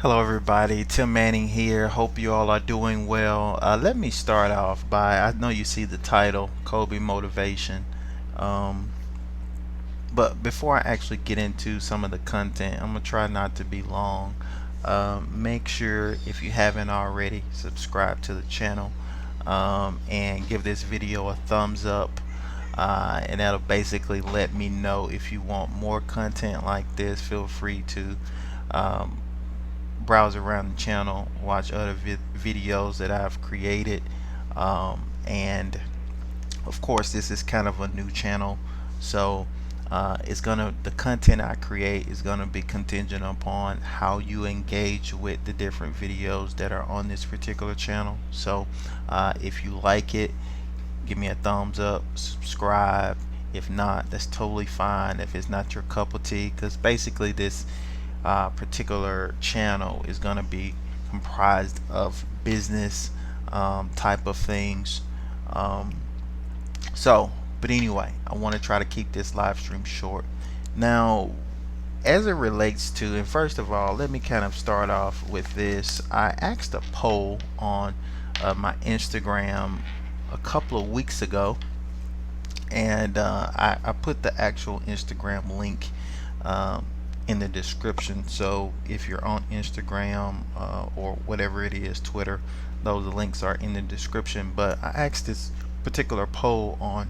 Hello, everybody. Tim Manning here. Hope you all are doing well. Let me start off by I know you see the title, Kobe Motivation. Um, but before I actually get into some of the content, I'm going to try not to be long. Make sure, if you haven't already, subscribe to the channel and give this video a thumbs up. And that'll basically let me know if you want more content like this. Feel free to um, browse around the channel, watch other videos that I've created, and of course this is kind of a new channel, so the content I create is gonna be contingent upon how you engage with the different videos that are on this particular channel. So if you like it, give me a thumbs up, subscribe. If not, that's totally fine if it's not your cup of tea, because basically this particular channel is going to be comprised of business type of things. um, but anyway, I want to try to keep this live stream short. Now, as it relates to, and first of all, let me kind of start off with this. I asked a poll on my Instagram a couple of weeks ago, and I put the actual Instagram link um, in the description. So if you're on Instagram or whatever it is, Twitter, those links are in the description. But I asked this particular poll on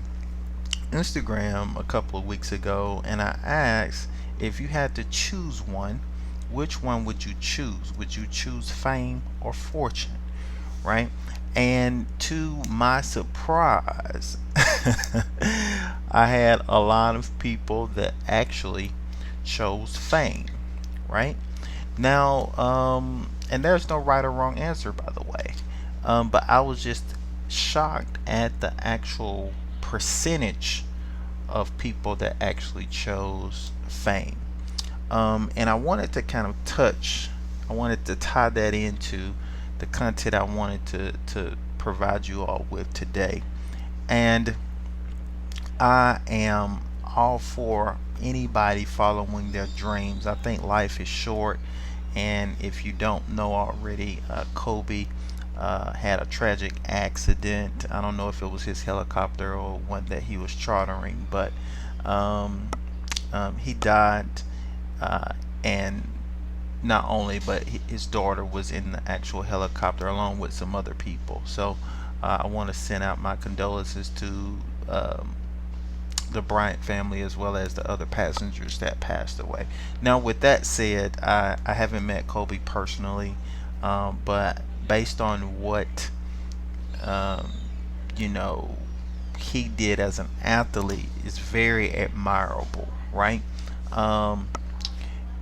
Instagram a couple of weeks ago, and I asked, if you had to choose one, which one would you choose? Would you choose fame or fortune? Right? And to my surprise, I had a lot of people that actually chose fame. Right? Now, and there's no right or wrong answer, by the way. But I was just shocked at the actual percentage of people that actually chose fame. And I wanted to kind of I wanted to tie that into the content I wanted to provide you all with today. And I am all for anybody following their dreams. I think life is short, and if you don't know already, Kobe had a tragic accident. I don't know if it was his helicopter or one that he was chartering, but um, he died, uh, and not only, but his daughter was in the actual helicopter along with some other people. So I want to send out my condolences to the Bryant family, as well as the other passengers that passed away. Now, with that said, I haven't met Kobe personally, but based on what um, you know he did as an athlete is very admirable, right? Um,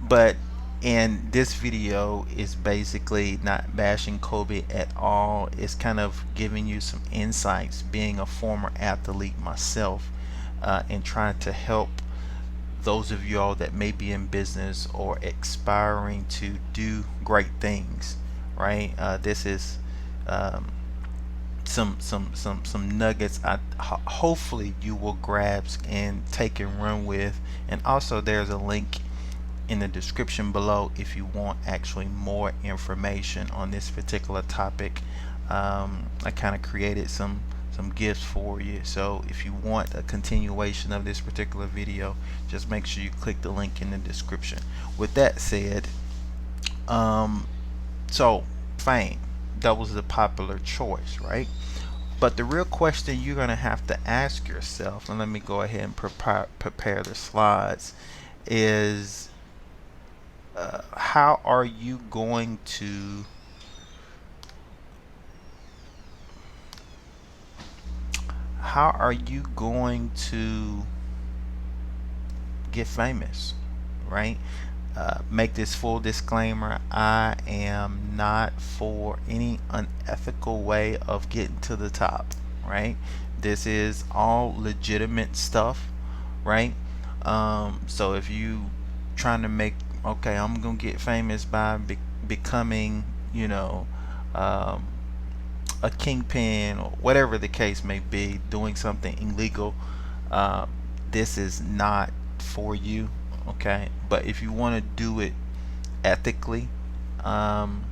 but and this video is basically not bashing Kobe at all. It's kind of giving you some insights, being a former athlete myself, and trying to help those of you all that may be in business or aspiring to do great things. Right? This is um, some nuggets hopefully you will grasp and take and run with. And also, there's a link in the description below if you want actually more information on this particular topic. I kind of created some gifts for you, so if you want a continuation of this particular video, just make sure you click the link in the description. With that said, um, so fame, that was the popular choice, right? But the real question you're going to have to ask yourself, and let me go ahead and prepare the slides, is how are you going to get famous, right? Make this full disclaimer: I am not for any unethical way of getting to the top, right? This is all legitimate stuff, right? So if you trying to make, okay, I'm gonna get famous by becoming, um, a kingpin or whatever the case may be, doing something illegal, uh, this is not for you, okay? But if you want to do it ethically, um,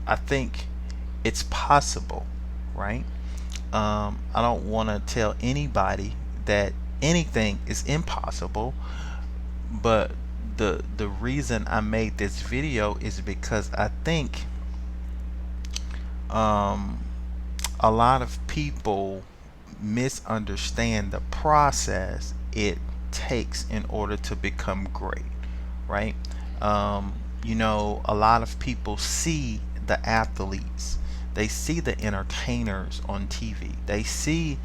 I think it's possible, right? I don't want to tell anybody that anything is impossible, but the reason I made this video is because I think um, a lot of people misunderstand the process it takes in order to become great, right? A lot of people see the athletes, they see the entertainers on TV, they see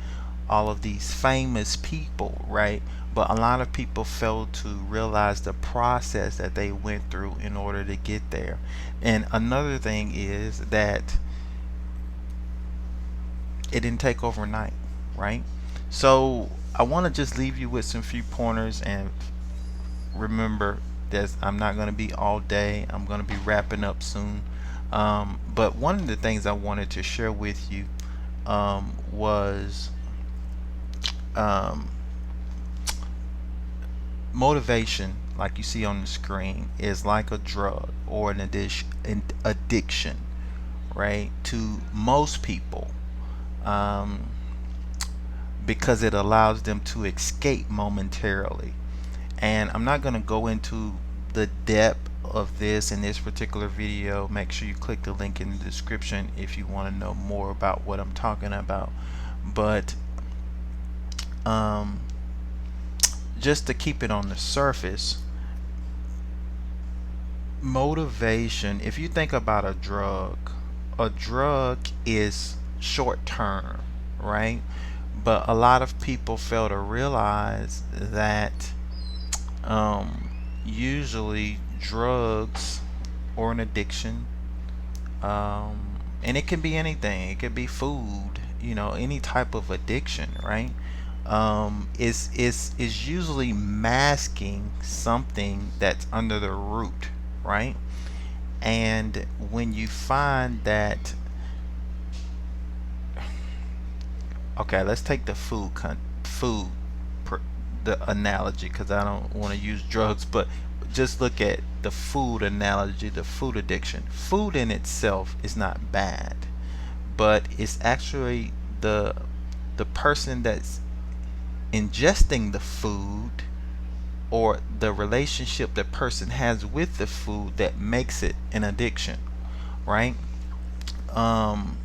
all of these famous people, right? But a lot of people fail to realize the process that they went through in order to get there. And another thing is that it didn't take overnight, right? So I want to just leave you with some few pointers, and remember that I'm not going to be all day. I'm going to be wrapping up soon. But one of the things I wanted to share with you was um, motivation, like you see on the screen, is like a drug or an addiction, right? To most people, um, because it allows them to escape momentarily. And I'm not going to go into the depth of this in this particular video. Make sure you click the link in the description if you want to know more about what I'm talking about. But um, just to keep it on the surface, motivation, if you think about a drug is short term, right? But a lot of people fail to realize that usually drugs or an addiction, and it can be anything, it could be food, any type of addiction, right? Is usually masking something that's under the root, right? And when you find that, okay, let's take the food the analogy, because I don't want to use drugs, but just look at the food analogy, the food addiction. Food in itself is not bad, but it's actually the person that's ingesting the food, or the relationship that person has with the food, that makes it an addiction, right? um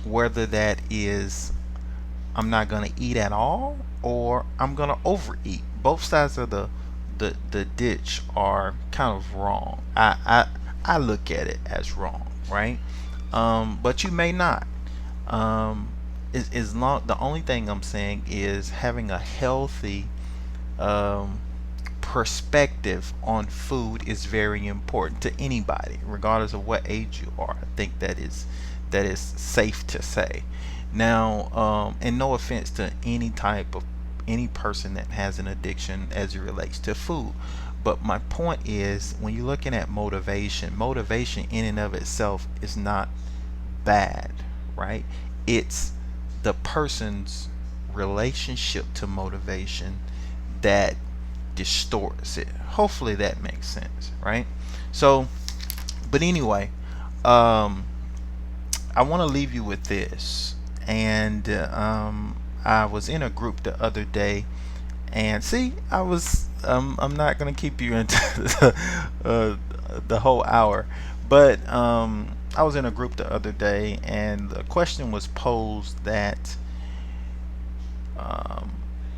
Whether that is, I'm not gonna eat at all, or I'm gonna overeat. Both sides of the ditch are kind of wrong. I look at it as wrong, right? But you may not. Is long. The only thing I'm saying is having a healthy um, perspective on food is very important to anybody, regardless of what age you are. I think that is safe to say. Now, and no offense to any person that has an addiction as it relates to food, but my point is, when you're looking at motivation in and of itself is not bad, right? It's the person's relationship to motivation that distorts it. Hopefully that makes sense, right? So, but anyway, um, I want to leave you with this. And I was in a group the other day, and see, I'm not gonna keep you into the whole hour, but I was in a group the other day, and the question was posed that um,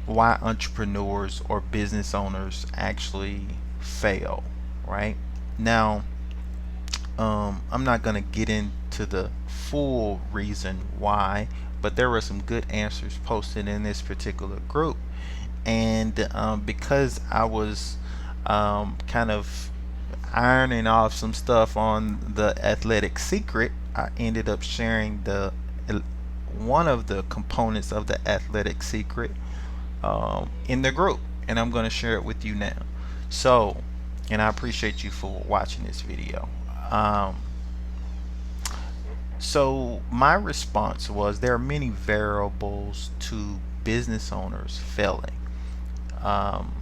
why entrepreneurs or business owners actually fail, right? Now, I'm not going to get into the full reason why, but there were some good answers posted in this particular group. And because I was kind of ironing off some stuff on the athletic secret, I ended up sharing one of the components of the athletic secret in the group, and I'm going to share it with you now. So, and I appreciate you for watching this video. Um, so my response was, there are many variables to business owners failing, um,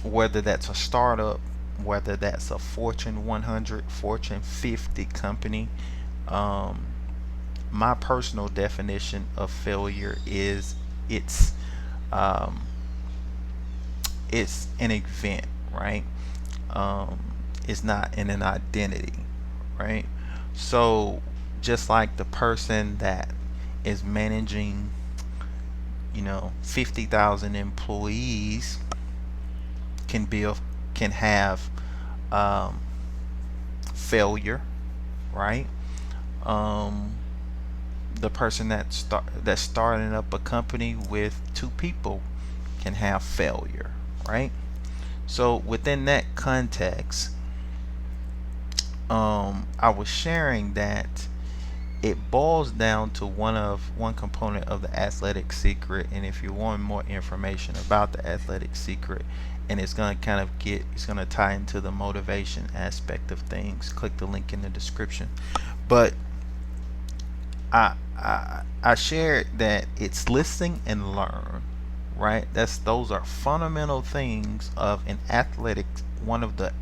whether that's a startup, whether that's a Fortune 100, Fortune 50 company. Um, my personal definition of failure is it's um, it's an event, right? Um, it's not in an identity, right? So just like the person that is managing, 50,000 employees can be can have um, failure, right? Um, the person that's starting up a company with two people can have failure, right? So within that context, I was sharing that it boils down to one component of the athletic secret. And if you want more information about the athletic secret, and it's going to tie into the motivation aspect of things, click the link in the description. But I shared that it's listen and learn, right? Those are fundamental things of an athletic. One of the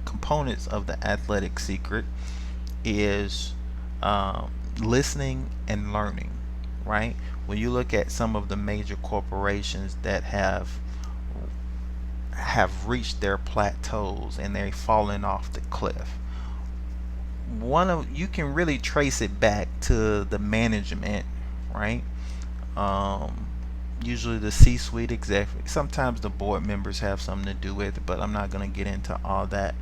components of the athletic secret is listening and learning, right? When you look at some of the major corporations that have reached their plateaus and they're falling off the cliff, one of you can really trace it back to the management, right? Um, Usually the C-suite executive. Sometimes the board members have something to do with it, but I'm not going to get into all that.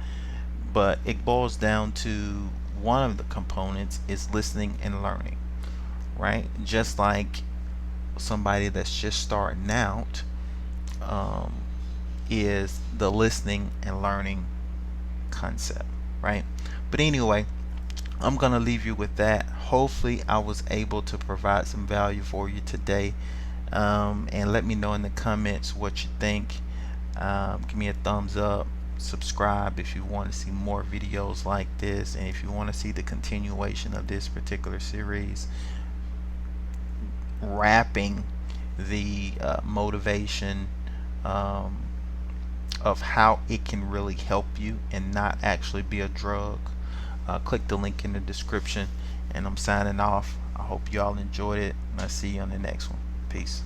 But it boils down to one of the components is listening and learning, right? Just like somebody that's just starting out, um, is the listening and learning concept, right? But anyway, I'm gonna leave you with that. Hopefully, I was able to provide some value for you today. And let me know in the comments what you think. Give me a thumbs up. Subscribe if you want to see more videos like this, and if you want to see the continuation of this particular series, wrapping the motivation um, of how it can really help you and not actually be a drug. Click the link in the description, and I'm signing off. I hope you all enjoyed it, and I'll see you on the next one. Peace.